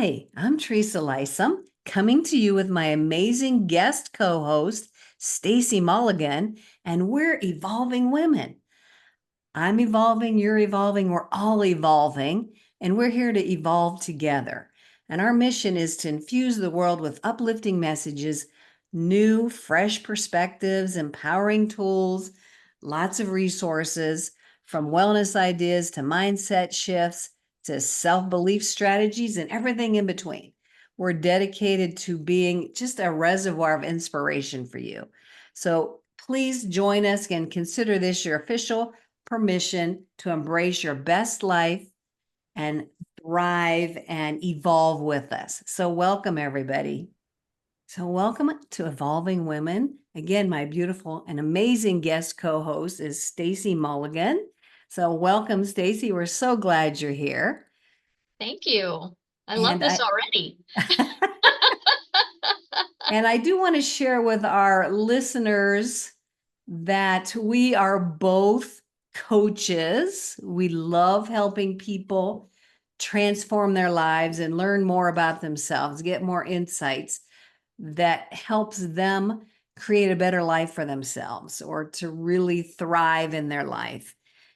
Hi, I'm Teresa Lisum, coming to you with my amazing guest co-host, Stacy Mulligan, and we're evolving women. I'm evolving, you're evolving, we're all evolving, and we're here to evolve together. And our mission is to infuse the world with uplifting messages, new, fresh perspectives, empowering tools, lots of resources, from wellness ideas to mindset shifts to self-belief strategies and everything in between. We're dedicated to being just a reservoir of inspiration for you. So please join us and consider this your official permission to embrace your best life and thrive and evolve with us. So welcome, everybody. So welcome to Evolving Women. Again, my beautiful and amazing guest co-host is Stacy Mulligan. So welcome, Stacy. We're so glad you're here. Thank you. I love And this I already. and I do want to share with our listeners that we are both coaches. We love helping people transform their lives and learn more about themselves, get more insights that helps them create a better life for themselves or to really thrive in their life.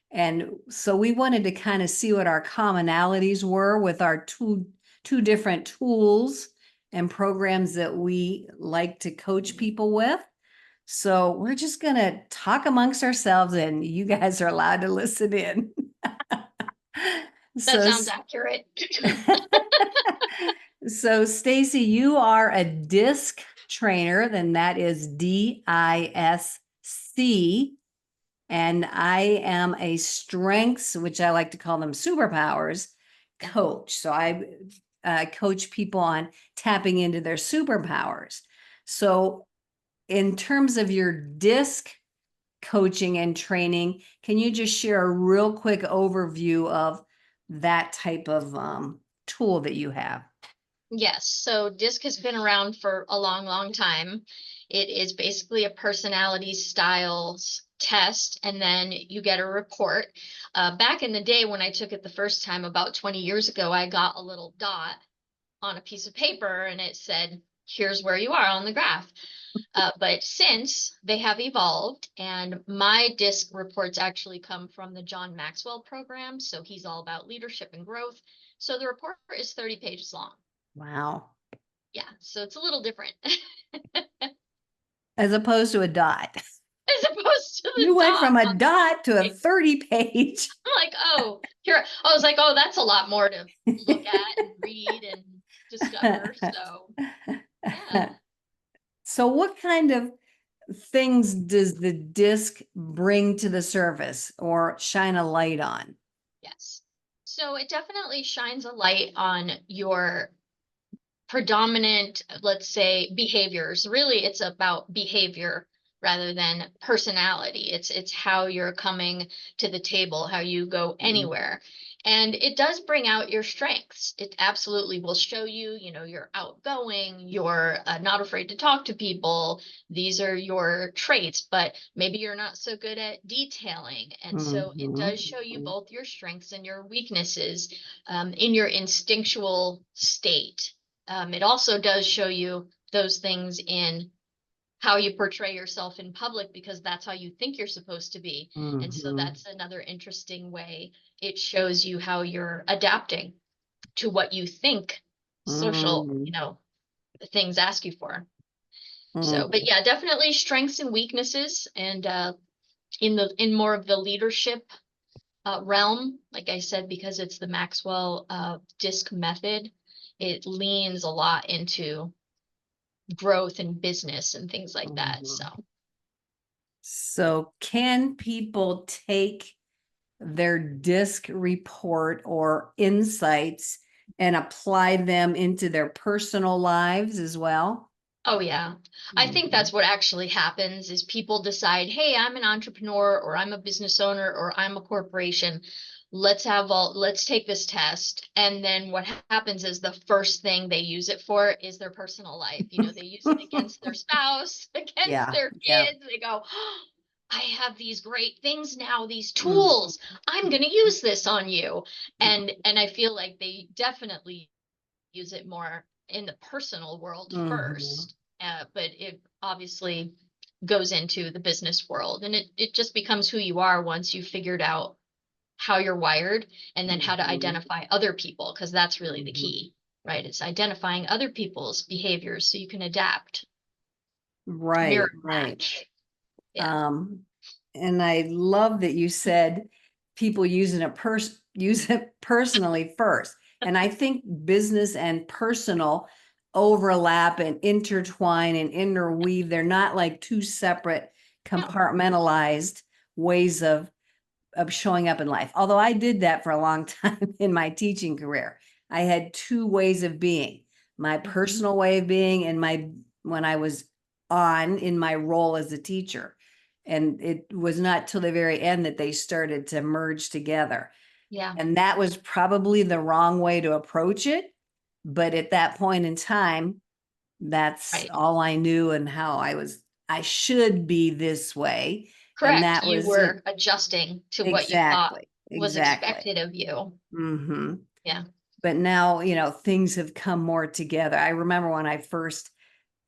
And so we wanted to kind of see what our commonalities were with our two different tools and programs that we like to coach people with. So we're just going to talk amongst ourselves and you guys are allowed to listen in. That So, sounds accurate. so Stacy, you are a disc trainer, then that is DISC, and I am a strengths, which I like to call them superpowers, coach. So I coach people on tapping into their superpowers. So in terms of your disc coaching and training, can you just share a real quick overview of that type of tool that you have? Yes, so DISC has been around for a long, long time. It is basically a personality styles test, and then you get a report. Back in the day when I took it the first time, about 20 years ago, I got a little dot on a piece of paper and it said, here's where you are on the graph. But since they have evolved, and my DISC reports actually come from the John Maxwell program, so he's all about leadership and growth. So the report is 30 pages long. Wow. Yeah, so it's a little different As opposed to a dot. as opposed to You the went dot from a on the piece dot to of a paper. 30 page. I'm like, oh, here. I was like, oh, that's a lot more to look at and read and discover. So, yeah. So what kind of things does the disc bring to the surface or shine a light on? Yes. So it definitely shines a light on your predominant, let's say, behaviors. Really, it's about behavior rather than personality. It's how you're coming to the table, how you go anywhere. And it does bring out your strengths. It absolutely will show you, you're outgoing, you're not afraid to talk to people. These are your traits, but maybe you're not so good at detailing. And so it does show you Mhm. both your strengths and your weaknesses in your instinctual state. It also does show you those things in how you portray yourself in public because that's how you think you're supposed to be. And so Mhm. that's another interesting way. It shows you how you're adapting to what you think social, Mhm. things ask you for. So, but Mhm. yeah, definitely strengths and weaknesses, and in more of the leadership realm, like I said, because it's the Maxwell DISC method, it leans a lot into growth and business and things like that. So, Mhm. So can people take their disc report or insights and apply them into their personal lives as well? oh yeah, I think Mhm. that's what actually happens is people decide, hey, I'm an entrepreneur or I'm a business owner or I'm a corporation. Let's take this test. And then what happens is the first thing they use it for is their personal life. They use it against their spouse, against Yeah, their yeah. kids. They go, oh, I have these great things now, these Mm. tools. I'm going to use this on you. And I feel like they definitely use it more in the personal world Mhm. first, but it obviously goes into the business world, and it just becomes who you are once you've figured out how you're wired, and then how to Mhm. identify other people, because that's really the Mhm. key, right? It's identifying other people's behaviors so you can adapt, mirror Right, right. match. Yeah. Um, and I love that you said people use it personally first. And I think business and personal overlap and intertwine and interweave. They're not like two separate No. compartmentalized ways of showing up in life. Although I did that for a long time in my teaching career. I had two ways of being, my Mhm. personal way of being and my when I was on in my role as a teacher. And it was not till the very end that they started to merge together. Yeah. And that was probably the wrong way to approach it. But at that point in time, that's Right. all I knew and how I should be this way. And Correct. that You was were adjusting to what you thought exactly, was exactly. expected of you. Hmm. Yeah. But now, things have come more together. I remember when I first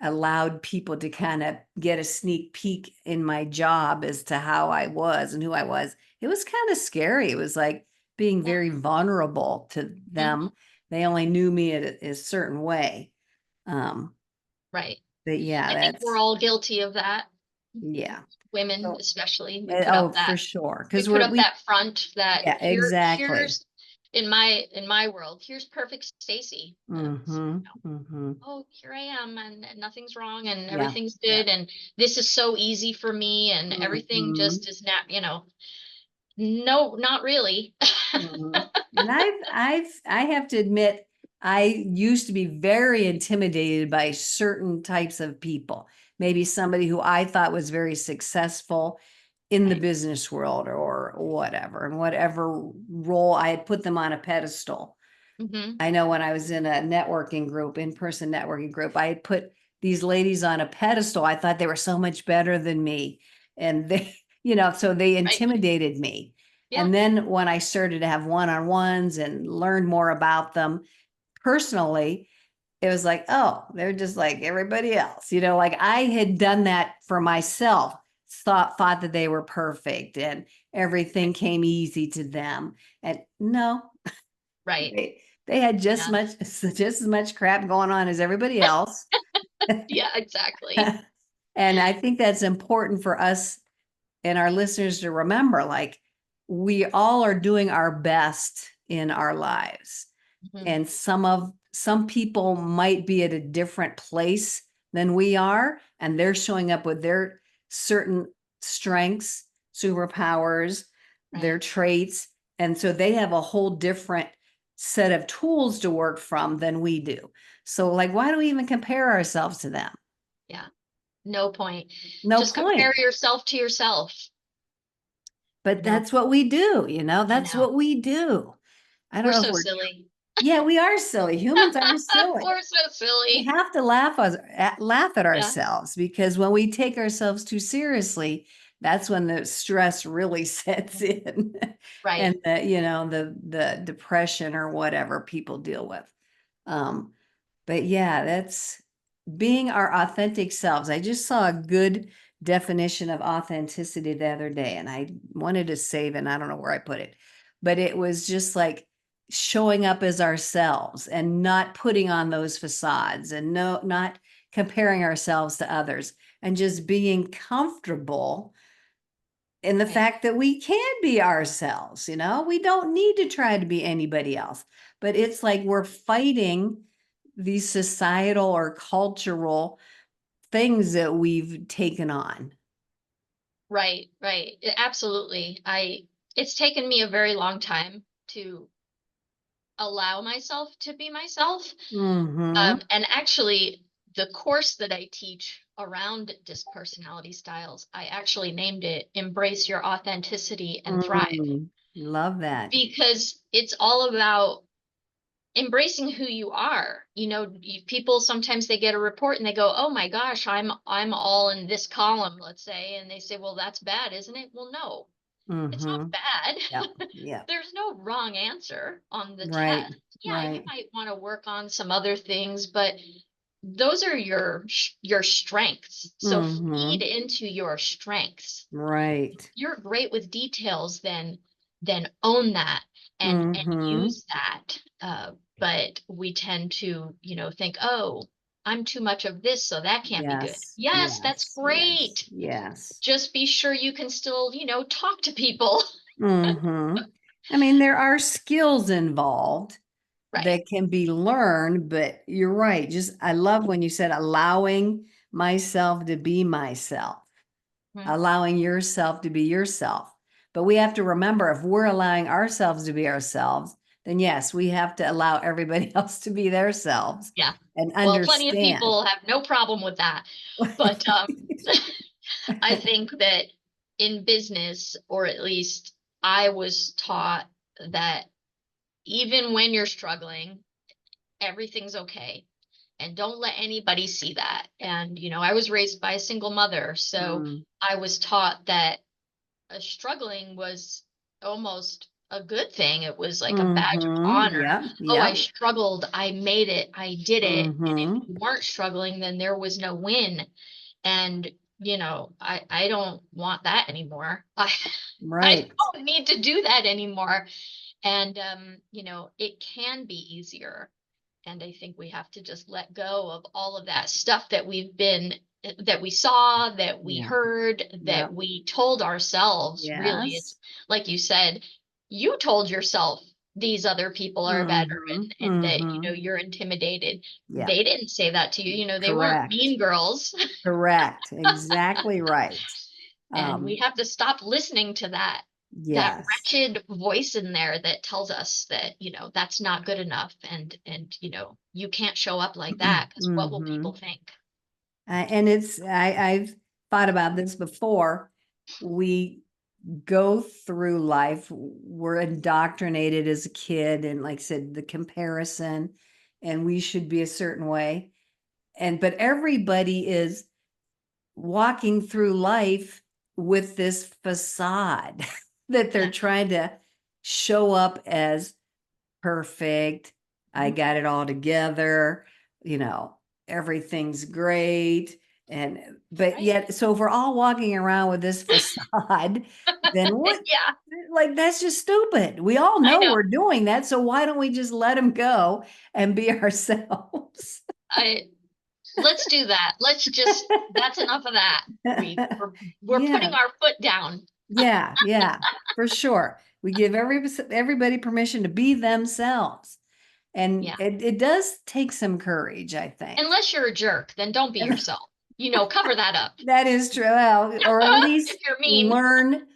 allowed people to kind of get a sneak peek in my job as to how I was and who I was. It was kind of scary. It was like being Yeah. very vulnerable to Mhm. them. They only knew me a certain way. Um, Right. but yeah, I think we're that's all guilty of that. yeah. Women, So, especially, oh, for sure. we Because put we're up we that front that yeah, exactly. here's in my world, here's perfect Stacy. Mm-hmm. Mm-hmm. Oh, here I am, and nothing's wrong, and Yeah. everything's Yeah. good, and this is so easy for me, and everything Mhm, just is not, no, not really. mhm. And I have to admit, I used to be very intimidated by certain types of people. Maybe somebody who I thought was very successful in the Right. business world or whatever, and whatever role I had put them on a pedestal. Hmm. I know when I was in a networking group, in-person networking group, I had put these ladies on a pedestal. I thought they were so much better than me. And they, so they Right. intimidated me. Yeah. And then when I started to have one-on-ones and learn more about them personally, it was like, oh, they're just like everybody else. Like I had done that for myself, thought that they were perfect and everything came easy to them. And no, Right. they had Yeah. just as much crap going on as everybody else. Yeah, exactly. And I think that's important for us and our listeners to remember, like we all are doing our best in our lives. Mhm. And some people might be at a different place than we are, and they're showing up with their certain strengths, superpowers, their Right. traits, and so they have a whole different set of tools to work from than we do. So like why do we even compare ourselves to them? Yeah. No point. No Just compare point. yourself to yourself. But No, that's what we do, I that's know. what we do. I don't We're know if so we're silly. yeah, we are silly. Humans are silly. We're so We silly. have to laugh at Yeah. ourselves because when we take ourselves too seriously, that's when the stress really sets in and Right. the depression or whatever people deal with. Um, but yeah, that's being our authentic selves. I just saw a good definition of authenticity the other day and I wanted to save it and I don't know where I put it, but it was just like showing up as ourselves and not putting on those facades and not comparing ourselves to others and just being comfortable in the Right. fact that we can be ourselves, we don't need to try to be anybody else. But it's like we're fighting these societal or cultural things that we've taken on. Right. Right. Absolutely. It's taken me a very long time to allow myself to be myself. Mm-hmm. And actually, the course that I teach around disc personality styles, I actually named it Embrace Your Authenticity and Thrive, Love that. because it's all about embracing who you are. People sometimes they get a report and they go, "Oh my gosh, I'm all in this column," let's say, and they say, "Well, that's bad, isn't it?" Well, no. It's not Mm-hmm. bad. Yep. Yep. There's no wrong answer on the Right. test. Yeah, you Right. might want to work on some other things, but those are your strengths. So feed Mm-hmm. into your strengths. Right. You're great with details, then own that and Mm-hmm. use that. But we tend to, think, oh, I'm too much of this, so that can't be good. Yes. Yes, that's Yes. Yes. great. Yes. Just be sure you can still, talk to people. Mm-hmm. I mean, there are skills involved Right. that can be learned, but you're right. Just, I love when you said allowing myself to be myself, Mhm. allowing yourself to be yourself. But we have to remember if we're allowing ourselves to be ourselves, then yes, we have to allow everybody else to be themselves Yeah. and Well, plenty of understand. people have no problem with that. But I think that in business, or at least I was taught that even when you're struggling, everything's okay. And don't let anybody see that. And, I was raised by a single mother. So Mm, I was taught that struggling was almost a good thing. It was like a badge of mm-hmm. honor. Yep. Oh, I Yep. struggled. I made it. I did it. And if Mm-hmm. you weren't struggling, then there was no win. And, I don't want that anymore. I Right. don't need to do that anymore. And, it can be easier. And I think we have to just let go of all of that stuff that we saw, that we Yeah. heard, that Yep. we told ourselves. Really, Yes. it's like you said, you told yourself these other people are better, Mm-hmm. and that, Mm-hmm. you're intimidated. Yeah. They didn't say that to you. They weren't Correct. mean girls. Correct. Exactly right. And we Um, have to stop listening to that yes. wretched voice in there that tells us that, that's not good enough, and you can't show up like that, because what will Mm-hmm. people think? And I've thought about this before. We go through life, we're indoctrinated as a kid, and like I said, the comparison, and we should be a certain way. But everybody is walking through life with this facade that they're Yeah. trying to show up as perfect. I Mhm. got it all together, you know, everything's great. And, but Right. yet, so if we're all walking around with this facade, then what? Yeah, Like, that's just stupid. We all I know know. we're doing that. So why don't we just let them go and be ourselves? I Let's do that. That's enough of that. We're putting Yeah. our foot down. Yeah, yeah, for sure. We give everybody permission to be themselves. And Yeah. it does take some courage, I think. Unless you're a jerk, then don't be yourself. Cover that up. That is true. Well, or at If least you're mean.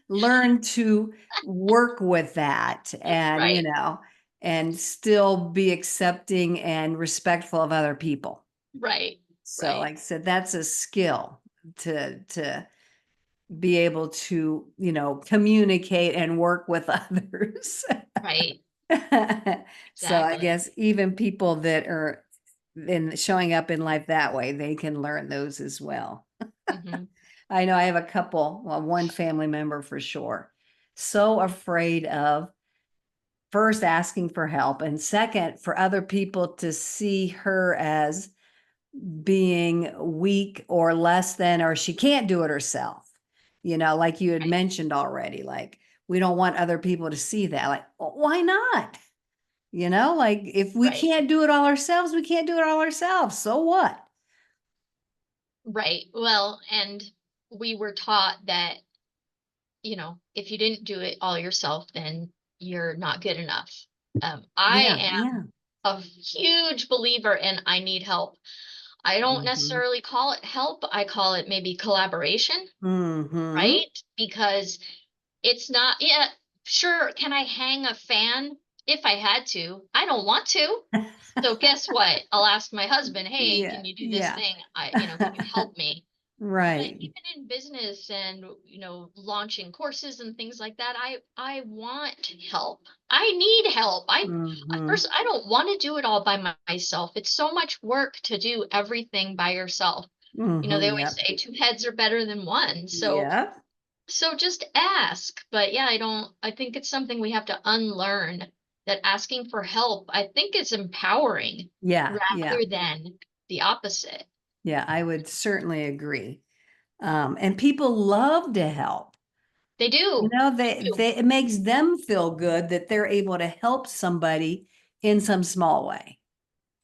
learn to work with that and, Right. and still be accepting and respectful of other people. Right. So Right. like I said, that's a skill to be able to, communicate and work with others. Right. So I Exactly. guess even people that are in showing up in life that way, they can learn those as well. Hmm. I know I have a couple, well, one family member for sure, so afraid of first asking for help and second for other people to see her as being weak or less than, or she can't do it herself. Like you had Right. mentioned already, like we don't want other people to see that. Like, why not? Like if we Right. can't do it all ourselves, we can't do it all ourselves. So what? Right. Well, and we were taught that, if you didn't do it all yourself, then you're not good enough. I Yeah, yeah. am a huge believer in I need help. I don't Mm-hmm. necessarily call it help. I call it maybe collaboration, Mm-hmm. right? Because it's not, yeah, sure, can I hang a fan if I had to? I don't want to. So guess what? I'll ask my husband, hey, Yeah, can you do this yeah. thing? Can you help me? But Right. even in business and, launching courses and things like that, I want help. I need help. Mm-hmm. First, I don't want to do it all by myself. It's so much work to do everything by yourself. They Mm-hmm. always Yep. say two heads are better than one. So Yep. So just ask. But yeah, I think it's something we have to unlearn, that asking for help, I think is empowering Yeah, yeah, rather than the opposite. yeah, I would certainly agree. And people love to help. They You do. know, They do. it makes them feel good that they're able to help somebody in some small way.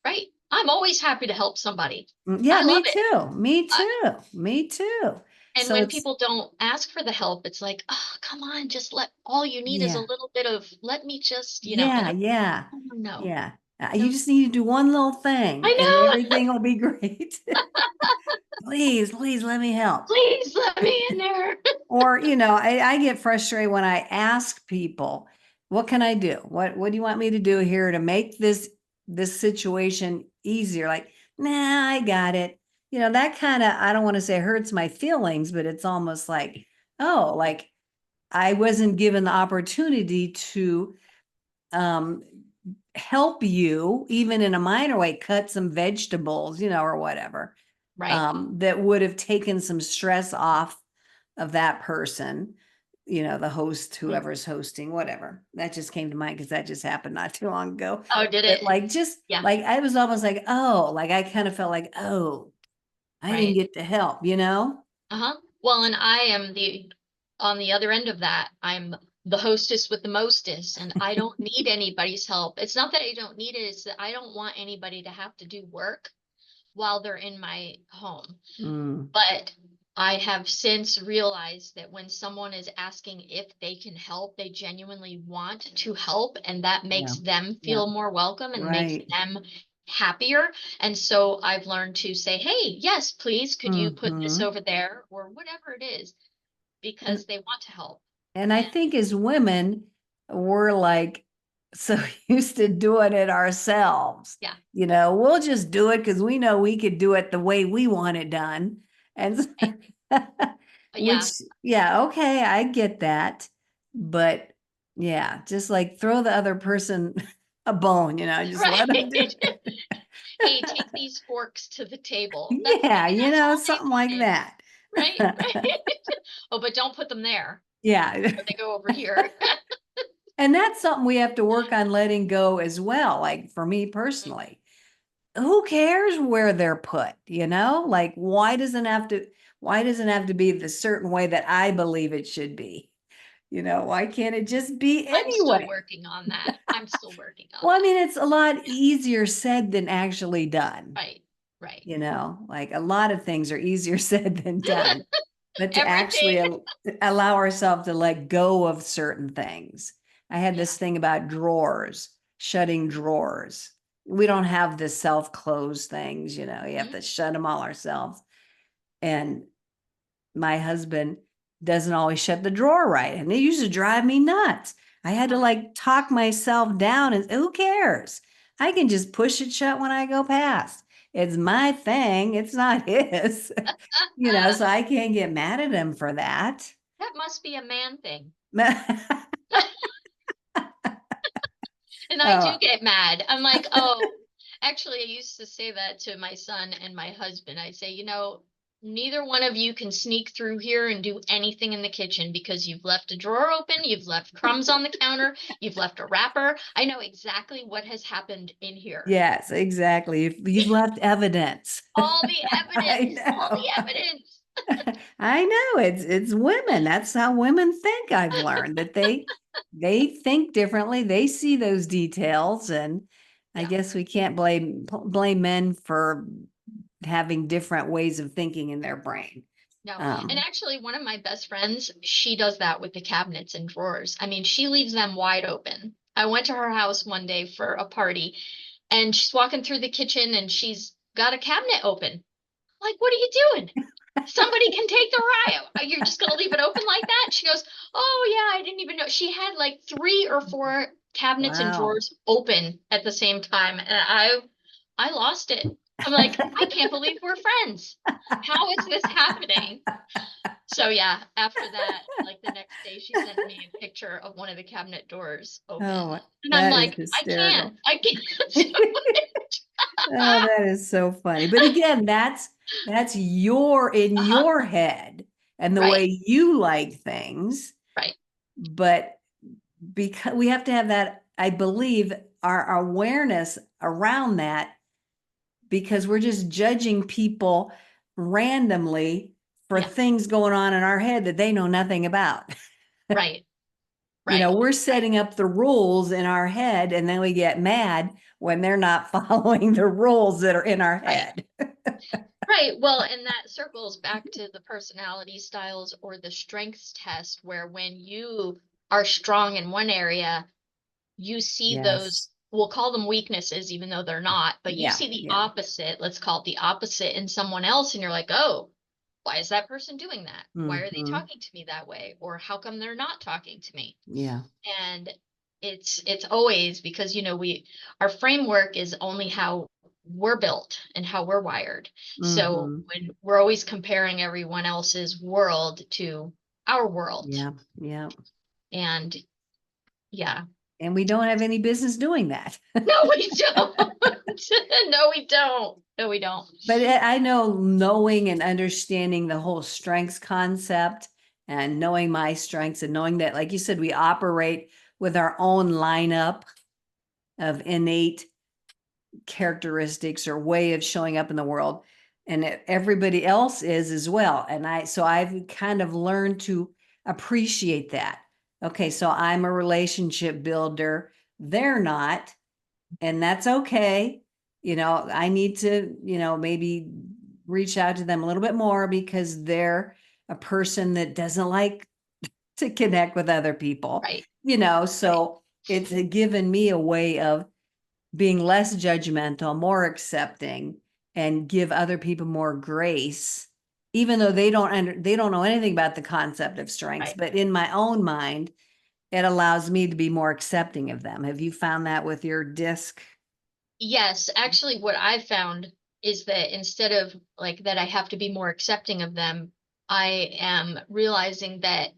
Right. I'm always happy to help somebody. Yeah, I love me it. too. Me I, too. Me too. and So when it's, people don't ask for the help, it's like, oh, come on, just all you need is a yeah, little bit of, let me just, and yeah, they're, yeah, oh, no, yeah. You no, just need to do one little thing and I know. everything will be great. Please, please let me help. Please let me in there. Or, I get frustrated when I ask people, what can I do? What do you want me to do here to make this situation easier? Like, nah, I got it. That kind of, I don't want to say hurts my feelings, but it's almost like, oh, like I wasn't given the opportunity to um help you, even in a minor way, cut some vegetables, or whatever, Right. that would have taken some stress off of that person, the host, Right. whoever's hosting, whatever. That just came to mind because that just happened not too long ago. Oh, did But it? like, just Yeah. like, I was almost like, oh, like I kind of felt like, oh, I didn't Right. get to help. Uh-huh. Well, and I am on the other end of that. I'm the hostess with the mostest, and I don't need anybody's help. It's not that I don't need it, it's that I don't want anybody to have to do work while they're in my home. Mm, But I have since realized that when someone is asking if they can help, they genuinely want to help, and that yeah, makes them yeah, feel more welcome and makes right. them happier. And so I've learned to say, hey, yes, please, could you put this Hmm. over there or whatever it is, And because they want to help. And I And think as women, we're like so used to doing it ourselves. yeah, We'll just do it because we know we could do it the way we want it done. And right. which, Yeah, yeah, okay, I get that. But yeah, just like throw the other person a bone, just let right. them do it. Hey, take these forks to the table. That's Yeah, maybe that's all they something like wanted. that. Right, right. Oh, but don't put them there. Yeah. Or they go over here. And that's something we have to work on letting go as well. Like for me personally, who cares where they're put, Like why doesn't it have to be the certain way that I believe it should be? Why can't it just be I'm still anyway? working on that. I'm still working on Well, I that. mean, it's a lot easier said than actually done, Right, right. Like a lot of things are easier said than done. But to Everything. actually allow ourselves to let go of certain things. I had Yeah. this thing about drawers, shutting drawers. We don't have the self-close things, you have Mhm. to shut them all ourselves. And my husband doesn't always shut the drawer right. And it used to drive me nuts. I had to Uh-huh. like talk myself down and who cares? I can just push it shut when I go past. It's my thing. It's not his, so I can't get mad at him for that. That must be a man thing. Oh, And I do get mad. I'm like, oh, actually, I used to say that to my son and my husband. I'd say, neither one of you can sneak through here and do anything in the kitchen because you've left a drawer open, you've left crumbs on the counter, you've left a wrapper. I know exactly what has happened in here. yes, exactly. If you've left evidence. All the I evidence, all know. the evidence. I know it's women. That's how women think. I've learned that they think differently. They see those details, and I Yeah, guess we can't blame men for having different ways of thinking in their brain. no. And Um, actually, one of my best friends, she does that with the cabinets and drawers. I mean, she leaves them wide open. I went to her house one day for a party, and she's walking through the kitchen and she's got a cabinet open. Like, what are you doing? Somebody can take the riot. You're just gonna leave it open like that? She goes, oh yeah, I didn't even know. She had like 3 or 4 cabinets and wow. drawers open at the same time, and I lost it. I'm like, I can't believe we're friends. How is this happening? So yeah, after that, like the next day, she sent me a picture of one of the cabinet doors open, Oh, and I'm that is like, hysterical. I can't do it. Oh, that is so funny. But again, that's in Uh-huh. your head. and the Right. way you like things. Right. But because we have to have that, I believe, our awareness around that, because we're just judging people randomly for Yeah. things going on in our head that they know nothing about. Right. You know, Right. we're setting up the rules in our head, and then we get mad when they're not following the rules that are in our Right. head. Right. Well, and that circles back to the personality styles or the strengths test, where when you are strong in one area, you see those, Yes. we'll call them weaknesses, even though they're not, but you Yeah. see the Yeah. opposite, let's call it the opposite in someone else, and you're like, oh, why is that person doing that? Why are they Hmm. talking to me that way? Or how come they're not talking to me? Yeah. And it's always because, our framework is only how we're built and how we're wired. So Hmm. when we're always comparing everyone else's world to our world, Yeah. Yeah. and yeah. And we don't have any business doing that. No, we don't. No, we don't. No, we don't. But I know, knowing and understanding the whole strengths concept and knowing my strengths and knowing that, like you said, we operate with our own lineup of innate characteristics or way of showing up in the world, and everybody else is as well. And so I've kind of learned to appreciate that. Okay, so I'm a relationship builder. They're not, and that's okay. I need to, maybe reach out to them a little bit more because they're a person that doesn't like to connect with other people, Right, right, so it's given me a way of being less judgmental, more accepting, and give other people more grace, even though they don't know anything about the concept of strengths. right. But in my own mind, it allows me to be more accepting of them. Have you found that with your disc? Yes, actually, what I've found is that instead of like that, I have to be more accepting of them. I am realizing that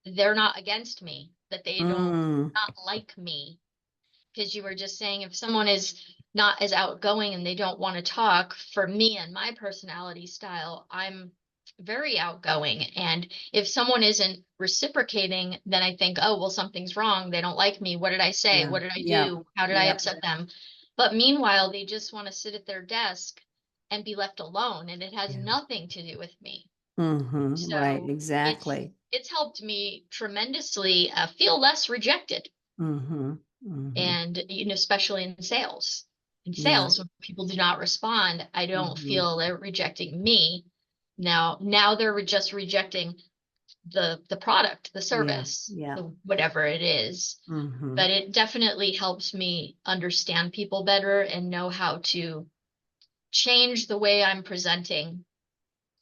they're not against me, that they don't Mm, not like me. Because you were just saying if someone is not as outgoing and they don't want to talk, for me and my personality style, I'm very outgoing. And if someone isn't reciprocating, then I think, oh, well, something's wrong. They don't like me. What did I say? yeah, What did I yeah, do? How did I yeah. upset them? But meanwhile, they just want to sit at their desk and be left alone. And it has Yeah. nothing to do with me. Right, So it's exactly. it's helped me tremendously feel less rejected, Mm-hmm. Mm-hmm. and especially in sales. In Yeah. sales, when people do not respond, I don't Mm-hmm. feel they're rejecting me. Now they're just rejecting the product, the Yeah. service, Yeah. whatever it is. Mm-hmm. But it definitely helps me understand people better and know how to change the way I'm presenting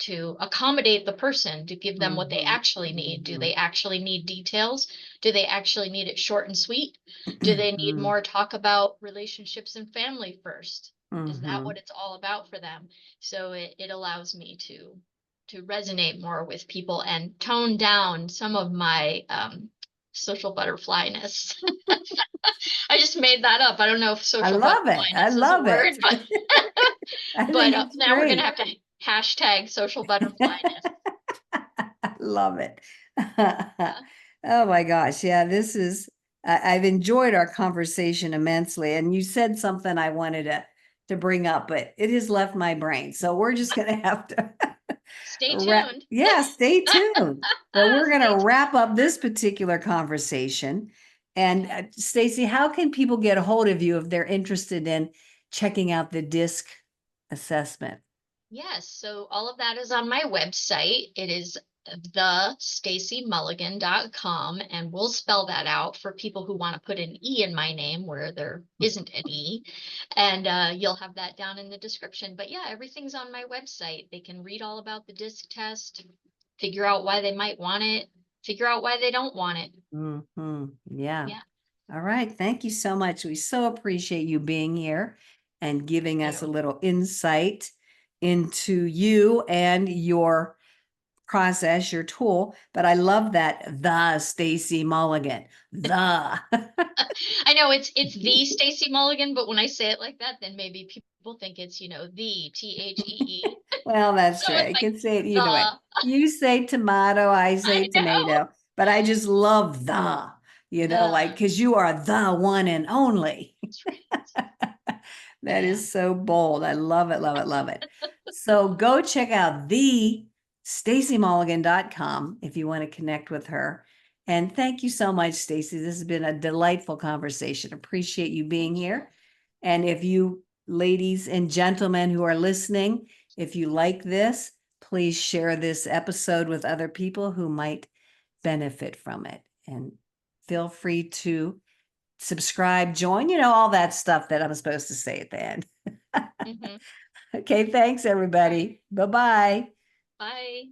to accommodate the person, to give them what they Mm-hmm. actually need. Do Mm-hmm. they actually need details? Do they actually need it short and sweet? Do they need more talk about relationships and family first? Is that Mm-hmm. what it's all about for them? So it allows me to resonate more with people and tone down some of my social butterflyness. I just made that up. I don't know if I social love it. I butterflyness is a love it. word, but I but think it's now we're gonna great. have to hashtag social butterflyness. I love it. Yeah. Oh my gosh. Yeah, I've enjoyed our conversation immensely. And you said something I wanted to bring up, but it has left my brain. So we're just going to have to Stay tuned. yeah, stay tuned. But we're going Stay to tuned. wrap up this particular conversation. And Okay. Stacy, how can people get a hold of you if they're interested in checking out the DISC assessment? Yes, so all of that is on my website. It is thestacymulligan.com, and we'll spell that out for people who want to put an E in my name where there isn't an E. And you'll have that down in the description. But yeah, everything's on my website. They can read all about the disc test, figure out why they might want it, figure out why they don't want it. Hmm. Yeah. Yeah. All right. Thank you so much. We so appreciate you being here and giving us a You. little insight into you and your process, your tool. But I love that, the Stacy Mulligan, the. I know it's the Stacy Mulligan, but when I say it like that, then maybe people think it's, the THEE. Well, that's So right. it's I like can say it either way. the, You say tomato, I I say know, tomato, but I just love like, the, because you are the one and only. that's right. That Yeah. is so bold. I love it, love it, love it. So go check out the stacymulligan.com if you want to connect with her. And thank you so much, Stacy. This has been a delightful conversation. Appreciate you being Thank you. here. And if you ladies and gentlemen who are listening, if you like this, please share this episode with other people who might benefit from it. And feel free to subscribe, join, all that stuff that I'm supposed to say at the end. Mhm. Okay, thanks All right. everybody. Bye-bye. Bye.